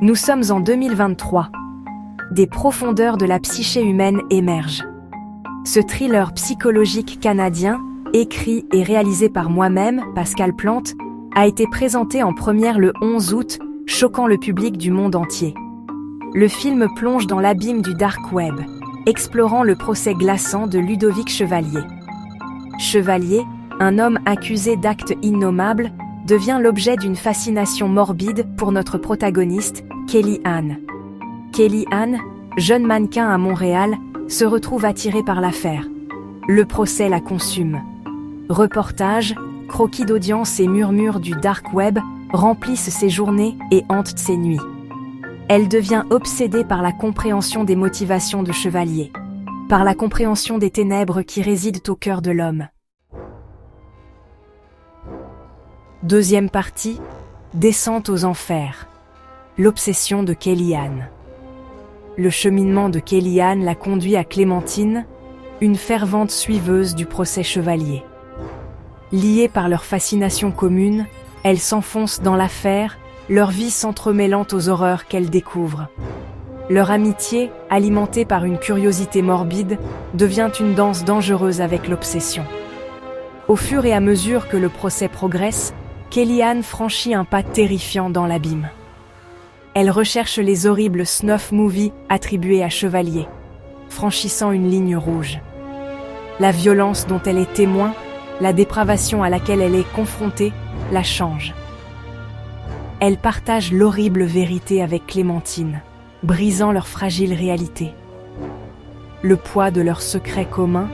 Nous sommes en 2023. Des profondeurs de la psyché humaine émergent. Ce thriller psychologique canadien, écrit et réalisé par moi-même, Pascal Plante, a été présenté en première le 11 août, choquant le public du monde entier. Le film plonge dans l'abîme du dark web, explorant le procès glaçant de Ludovic Chevalier. Chevalier, un homme accusé d'actes innommables, devient l'objet d'une fascination morbide pour notre protagoniste, Kelly-Anne. Kelly-Anne, jeune mannequin à Montréal, se retrouve attirée par l'affaire. Le procès la consume. Reportages, croquis d'audience et murmures du dark web remplissent ses journées et hantent ses nuits. Elle devient obsédée par la compréhension des motivations de Chevalier, par la compréhension des ténèbres qui résident au cœur de l'homme. Deuxième partie, descente aux enfers. L'obsession de Kelly-Anne. Le cheminement de Kelly-Anne la conduit à Clémentine, une fervente suiveuse du procès Chevalier. Liées par leur fascination commune, elles s'enfoncent dans l'affaire, leur vie s'entremêlant aux horreurs qu'elles découvrent. Leur amitié, alimentée par une curiosité morbide, devient une danse dangereuse avec l'obsession. Au fur et à mesure que le procès progresse, Kelly-Anne franchit un pas terrifiant dans l'abîme. Elle recherche les horribles snuff movies attribués à Chevalier, franchissant une ligne rouge. La violence dont elle est témoin, la dépravation à laquelle elle est confrontée, la change. Elle partage l'horrible vérité avec Clémentine, brisant leur fragile réalité. Le poids de leur secret commun,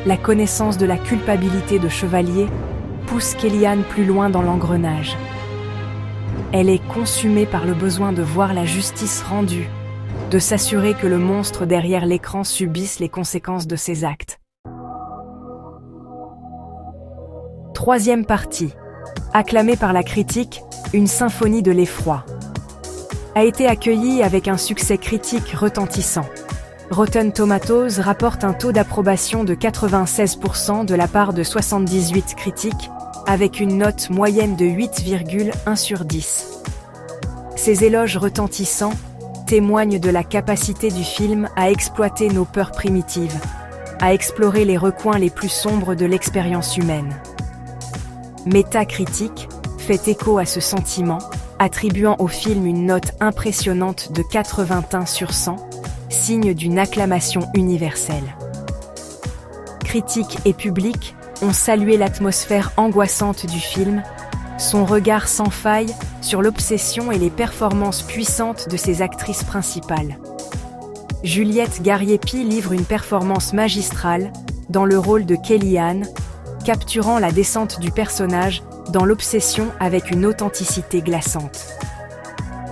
la connaissance de la culpabilité de Chevalier, pousse Kelly-Anne plus loin dans l'engrenage. Elle est consumée par le besoin de voir la justice rendue, de s'assurer que le monstre derrière l'écran subisse les conséquences de ses actes. Troisième partie. Acclamée par la critique, une symphonie de l'effroi. A été accueillie avec un succès critique retentissant. Rotten Tomatoes rapporte un taux d'approbation de 96% de la part de 78 critiques, avec une note moyenne de 8,1 sur 10. Ces éloges retentissants témoignent de la capacité du film à exploiter nos peurs primitives, à explorer les recoins les plus sombres de l'expérience humaine. Metacritic fait écho à ce sentiment, attribuant au film une note impressionnante de 81 sur 100, signe d'une acclamation universelle. Critiques et public ont salué l'atmosphère angoissante du film, son regard sans faille sur l'obsession et les performances puissantes de ses actrices principales. Juliette Gariepi livre une performance magistrale dans le rôle de Kelly-Anne, capturant la descente du personnage dans l'obsession avec une authenticité glaçante.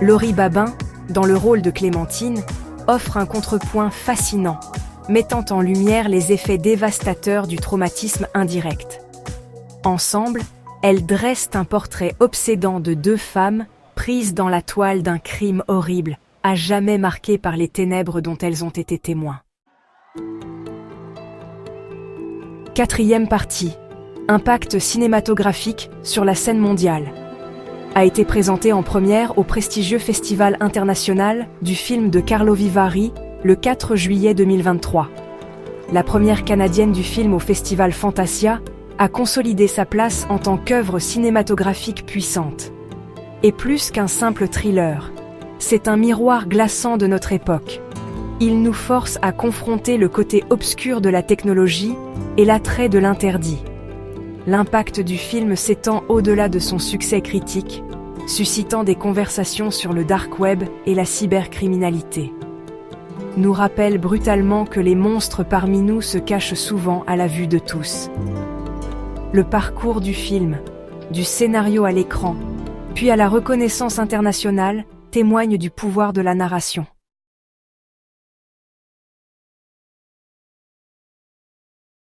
Laurie Babin, dans le rôle de Clémentine, offre un contrepoint fascinant, mettant en lumière les effets dévastateurs du traumatisme indirect. Ensemble, elles dressent un portrait obsédant de deux femmes prises dans la toile d'un crime horrible, à jamais marqué par les ténèbres dont elles ont été témoins. Quatrième partie. Impact cinématographique sur la scène mondiale. A été présenté en première au prestigieux Festival international du film de Karlovy Vary, le 4 juillet 2023. La première canadienne du film au festival Fantasia a consolidé sa place en tant qu'œuvre cinématographique puissante. Et plus qu'un simple thriller, c'est un miroir glaçant de notre époque. Il nous force à confronter le côté obscur de la technologie et l'attrait de l'interdit. L'impact du film s'étend au-delà de son succès critique, suscitant des conversations sur le dark web et la cybercriminalité. Nous rappelle brutalement que les monstres parmi nous se cachent souvent à la vue de tous. Le parcours du film, du scénario à l'écran, puis à la reconnaissance internationale, témoigne du pouvoir de la narration.